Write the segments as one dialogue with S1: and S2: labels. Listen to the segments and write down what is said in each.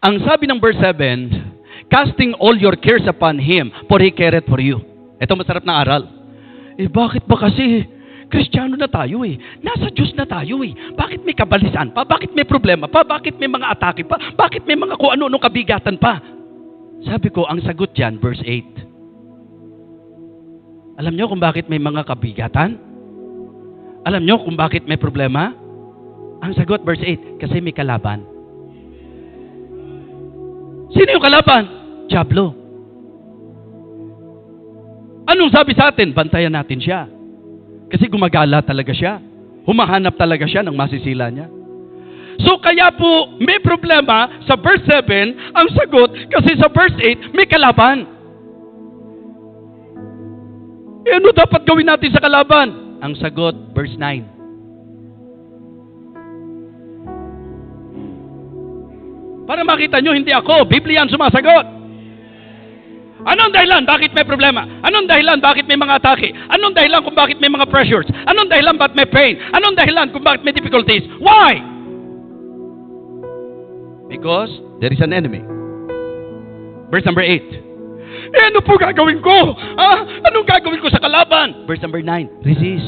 S1: Ang sabi ng verse 7, casting all your cares upon Him, for He careth for you. Ito masarap na aral. Bakit ba kasi? Kristiyano na tayo Nasa Diyos na tayo Bakit may kabalisan pa? Bakit may problema pa? Bakit may mga atake pa? Bakit may mga kung ano-ano kabigatan pa? Sabi ko, ang sagot dyan, verse 8. Alam nyo kung bakit may mga kabigatan? Alam nyo kung bakit may problema? Ang sagot, verse 8, kasi may kalaban. Sino yung kalaban? Diablo. Anong sabi sa atin? Bantayan natin siya. Kasi gumagala talaga siya. Humahanap talaga siya ng masisila niya. So kaya po, may problema sa verse 7, ang sagot, kasi sa verse 8, may kalaban. Ano dapat gawin natin sa kalaban? Ang sagot, verse 9. Para makita nyo, hindi ako. Biblia ang sumasagot. Anong dahilan? Bakit may problema? Anong dahilan? Bakit may mga atake? Anong dahilan kung bakit may mga pressures? Anong dahilan bakit may pain? Anong dahilan kung bakit may difficulties? Why? Because there is an enemy. Verse number 8. Ano po gagawin ko? Anong gagawin ko sa kalaban? Verse number 9. Resist.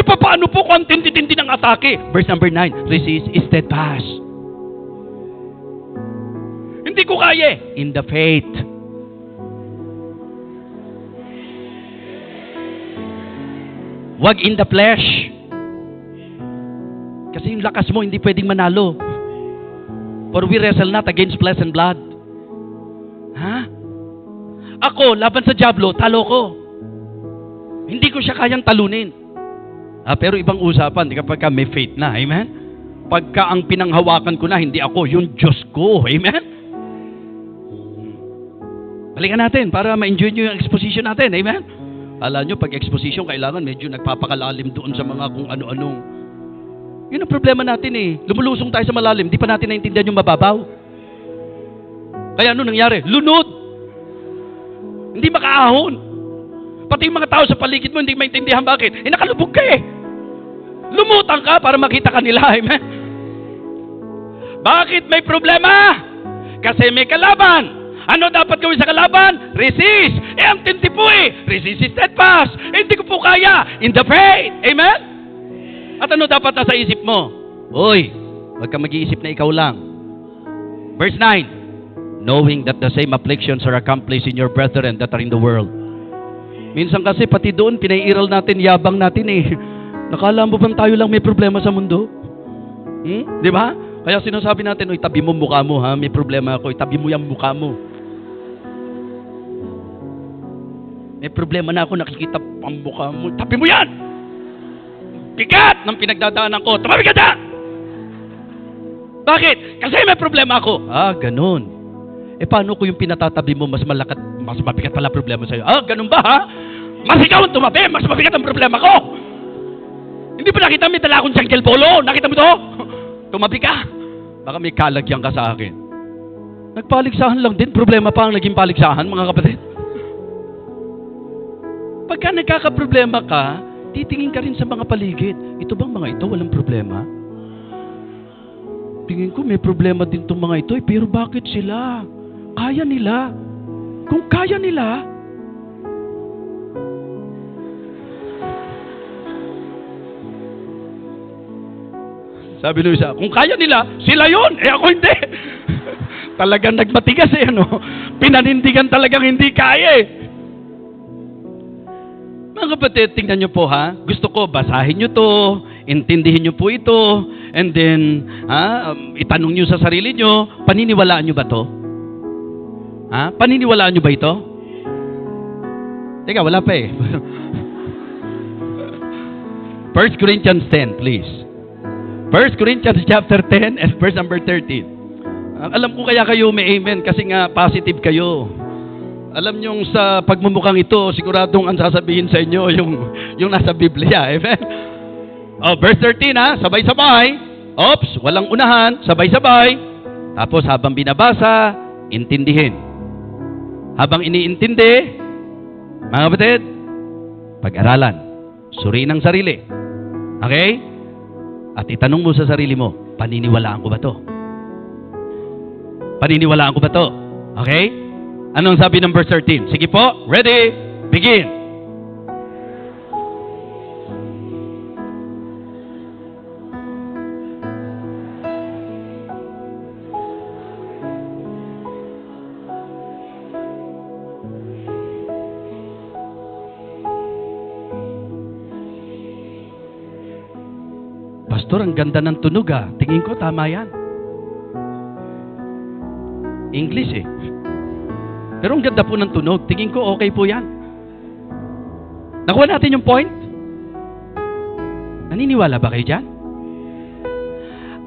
S1: Paano po kung ang tindi-tindi ng atake? Verse number 9. Resist, steadfast. Hindi ko kaya in the faith. Wag in the flesh. Kasi yung lakas mo hindi pwedeng manalo. For we wrestle not against flesh and blood. Ako, laban sa Diablo, talo ko. Hindi ko siya kayang talunin. Pero ibang usapan, kapag may faith na, amen? Pagka ang pinanghawakan ko na, hindi ako, yung Diyos ko, amen? Balikan natin para ma-enjoy nyo yung exposition natin, amen? Alam nyo, pag exposition, kailangan medyo nagpapakalalim doon sa mga kung ano-anong. Yun ang problema natin Lumulusong tayo sa malalim, di pa natin naintindihan yung mababaw. Kaya ano nangyari? Lunod! Hindi makaahon. Pati yung mga tao sa paligid mo, hindi maintindihan bakit. Nakalubog ka Lumutang ka para makita ka nila, amen? Bakit may problema? Kasi may kalaban. Ano dapat gawin sa kalaban? Resist. Ang tindi po Resist is steadfast. Hindi ko po kaya. In the faith. Amen? At ano dapat nasa isip mo? Uy, huwag ka mag-iisip na ikaw lang. Verse 9. Knowing that the same afflictions are accomplished in your brethren that are in the world. Minsan kasi pati doon, pinaiiral natin, yabang natin Nakala mo bang tayo lang may problema sa mundo? Di ba? Kaya sinasabi natin, uy, tabi mo mukha mo may problema ako. Tabi mo yung mukha mo. May problema na ako, nakikita ang mukha mo. Tabi mo yan! Bigat ng pinagdadaanan ko. Tumabi ka dyan! Bakit? Kasi may problema ako. Ganun. Paano ko yung pinatatabi mo mas mabigat pala problema sa'yo? Ganun ba Mas ikaw ang tumabi, mas mabigat ang problema ko. Hindi ba nakita may dala akong jungle polo? Nakita mo to? Tumabi ka. Baka may kalagyan ka sa akin. Nagpaligsahan lang din. Problema pa ang naging paligsahan, mga kapatid. Pagka nagkakaproblema ka, titingin ka rin sa mga paligid. Ito bang mga ito walang problema? Tingin ko may problema din itong mga ito pero bakit sila? Kaya nila. Kung kaya nila, sabi nung isa, kung kaya nila, sila yun. Ako hindi. Talagang nagmatigas Pinanindigan talagang hindi kaya Mga kapatid, tingnan nyo po Gusto ko, basahin nyo to, intindihin nyo po ito, and then, itanong nyo sa sarili nyo, paniniwalaan nyo ba to? Paniniwalaan nyo ba ito? Teka, wala pa 1 Corinthians 10, please. 1 Corinthians chapter 10 and verse number 13. Alam ko kaya kayo may amen kasi nga positive kayo. Alam nyo sa pagmumukhang ito, siguradong ang sasabihin sa inyo yung nasa Biblia. Amen? Verse 13 sabay-sabay. Walang unahan, sabay-sabay. Tapos habang binabasa, intindihin. Habang iniintindi, mga kapatid, pag-aralan. Suriin ang sarili. Okay? At itanong mo sa sarili mo, paniniwalaan ko ba to? Paniniwalaan ko ba to? Okay? Anong sabi ng verse 13? Sige po, ready, begin. Pastor, ang ganda ng tunog ah. Tingin ko tama yan. English eh. Pero ang ganda po ng tunog. Tingin ko okay po yan. Nakuha natin yung point? Naniniwala ba kayo dyan?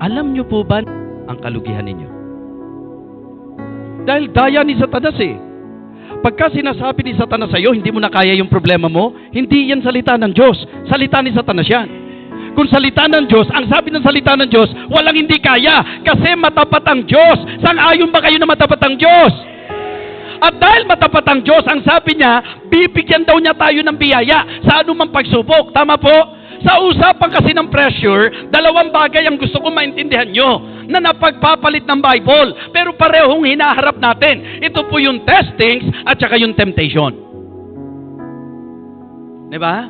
S1: Alam nyo po ba ang kalugihan ninyo? Dahil daya ni Satanas eh. Pagka sinasabi ni Satanas sa'yo, hindi mo na kaya yung problema mo, hindi yan salita ng Diyos. Salita ni Satanas yan. Kung salita ng Diyos, ang sabi ng salita ng Diyos, walang hindi kaya. Kasi matapat ang Diyos. Sang-ayon ba kayo na matapat ang Diyos? At dahil matapat ang Diyos, ang sabi niya, bibigyan daw niya tayo ng biyaya sa anumang pagsubok. Tama po? Sa usapan kasi ng pressure, dalawang bagay ang gusto ko maintindihan nyo na napagpapalit ng Bible. Pero parehong hinaharap natin. Ito po yung testings at saka yung temptation. Diba?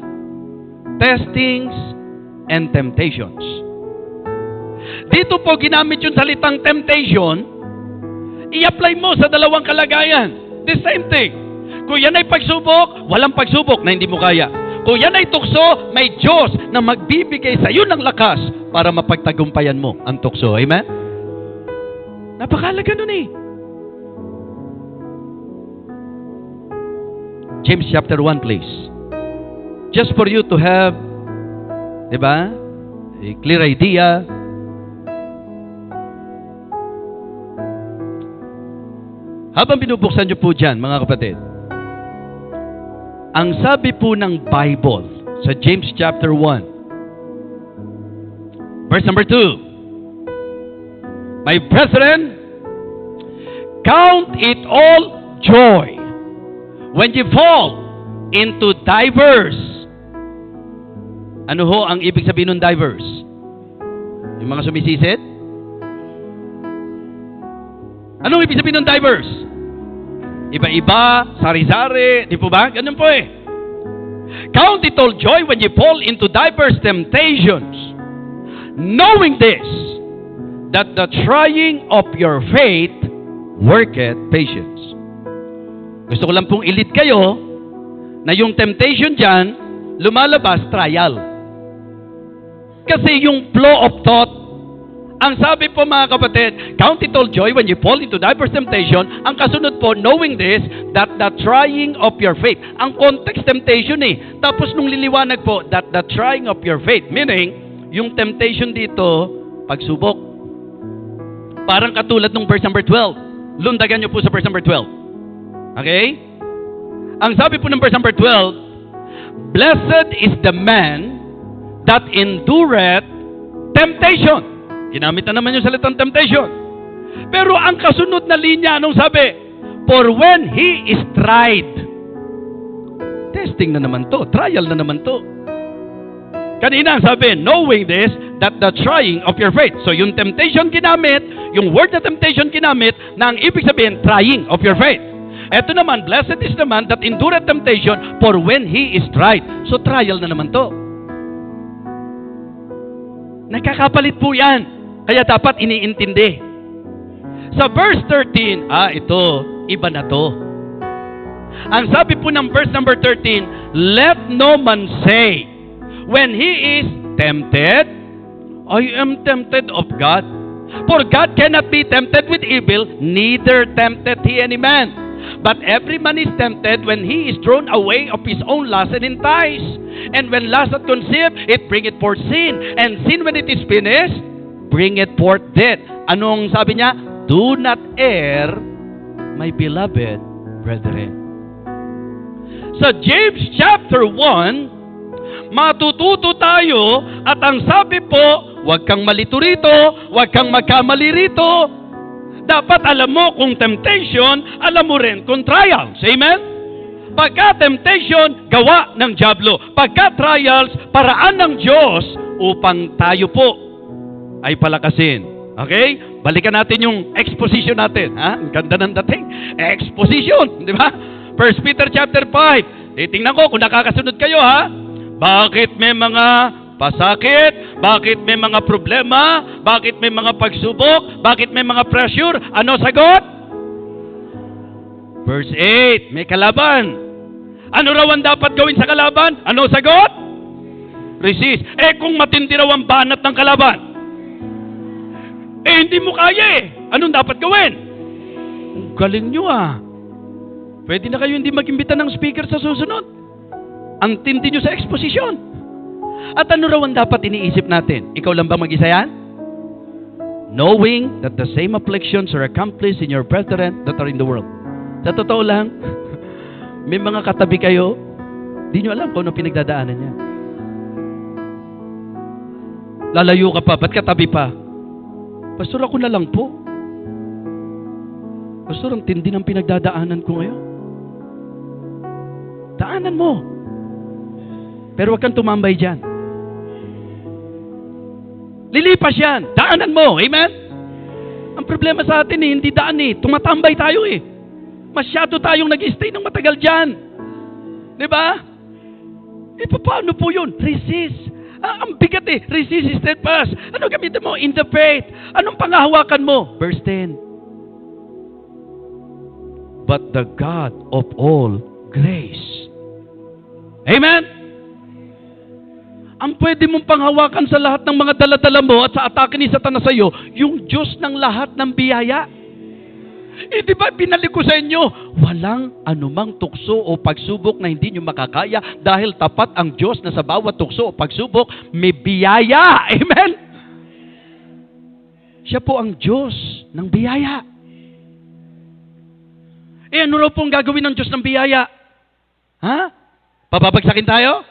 S1: Testings and temptations. Dito po ginamit yung salitang temptation, i-apply mo sa dalawang kalagayan. The same thing. Kung yan ay pagsubok, walang pagsubok na hindi mo kaya. Kung yan ay tukso, may Diyos na magbibigay sa iyo ng lakas para mapagtagumpayan mo ang tukso. Amen? Napakalaga nun eh. James chapter 1 please. Just for you to have, diba, a clear idea. Habang binubuksan nyo po dyan, mga kapatid, ang sabi po ng Bible sa James chapter 1, verse number 2, my brethren, count it all joy when you fall into divers. Ano ho ang ibig sabihin ng divers? Yung mga sumisisid? Anong ibig sabihin ng divers? Iba-iba, sari-sari, di po ba? Ganun po eh. Count it all joy when you fall into diverse temptations, knowing this, that the trying of your faith worketh patience. Gusto ko lang pong ilit kayo na yung temptation dyan, lumalabas trial. Kasi yung flow of thought, ang sabi po mga kapatid, count it all joy when you fall into diverse temptation. Ang kasunod po, knowing this, that the trying of your faith. Ang context temptation eh. Tapos nung liliwanag po, that the trying of your faith. Meaning, yung temptation dito, pagsubok. Parang katulad nung verse number 12. Lundagan nyo po sa verse number 12. Okay? Ang sabi po ng verse number 12, blessed is the man that endureth temptation. Ginamit na naman yung salitang temptation. Pero ang kasunod na linya, anong sabi? For when he is tried. Testing na naman to. Trial na naman to. Kanina ang sabi, knowing this, that the trying of your faith. So yung temptation ginamit, yung word na temptation ginamit, na ang ibig sabihin, trying of your faith. Eto naman, blessed is the man that endureth temptation, for when he is tried. So trial na naman to. Nagkakapalit po yan. Kaya dapat iniintindi. Sa verse 13, ito, iba na to. Ang sabi po ng verse number 13, let no man say, when he is tempted, I am tempted of God. For God cannot be tempted with evil, neither tempted he any man. But every man is tempted when he is drawn away of his own lust and enticed. And when lust hath conceived, it bringeth forth sin. And sin, when it is finished, bringeth forth death. Anong sabi niya? Do not err, my beloved brethren. Sa James chapter 1, matututo tayo at ang sabi po, huwag kang malito rito, huwag kang magkamali rito. Dapat alam mo kung temptation, alam mo rin kung trials. Amen? Pagka temptation, gawa ng dyablo. Pagka trials, paraan ng Diyos upang tayo po ay palakasin. Okay? Balikan natin yung exposition natin. Ha? Ang ganda ng dating. Exposition. Di ba? 1 Peter chapter 5. Titingnan ko kung nakakasunod kayo, ha? Bakit may mga pasakit? Bakit may mga problema? Bakit may mga pagsubok? Bakit may mga pressure? Ano sagot? Verse 8, may kalaban. Ano raw ang dapat gawin sa kalaban? Ano sagot? Resist. Kung matindi raw ang banat ng kalaban, hindi mo kaya Anong dapat gawin? Ang galing nyo Pwede na kayo hindi mag-imbita ng speaker sa susunod. Ang tindi nyo sa exposition. At ano raw ang dapat iniisip natin? Ikaw lang ba mag-isa yan? Knowing that the same afflictions are accomplished in your brethren that are in the world. Sa totoo lang, may mga katabi kayo, di nyo alam kung ano pinagdadaanan niya. Lalayo ka pa, ba't katabi pa? Pastor, ako na lang po. Pastor, ang tindi ng pinagdadaanan ko ngayon. Daanan mo. Pero huwag kang tumambay dyan. Lilipas yan. Daanan mo. Amen? Ang problema sa atin hindi daan tumatambay tayo Masyado tayong nag-stay ng matagal dyan. Diba? Paano po yun? Resist. Ang bigat Resist, steadfast. Ano gamitin mo? In the faith. Anong pangahawakan mo? Verse 10. But the God of all grace. Amen? Ang pwede mong panghawakan sa lahat ng mga daladala mo at sa atake ni Satanas sa iyo, yung Diyos ng lahat ng biyaya. Di ba binalik ko sa inyo, walang anumang tukso o pagsubok na hindi nyo makakaya dahil tapat ang Diyos na sa bawat tukso o pagsubok may biyaya. Amen? Siya po ang Diyos ng biyaya. Ano raw pong gagawin ng Diyos ng biyaya? Papabagsakin tayo?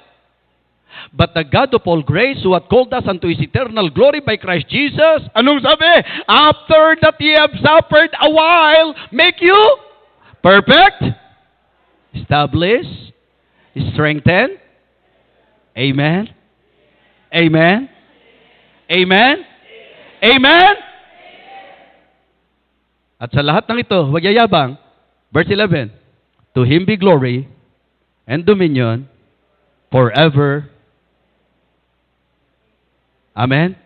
S1: But the God of all grace, who hath called us unto His eternal glory by Christ Jesus, anong sabi? After that ye have suffered a while, make you perfect, establish, strengthen. Amen? Amen? Amen? Amen? At sa lahat ng ito, huwag yayabang. Verse 11, to Him be glory and dominion forever. Amen?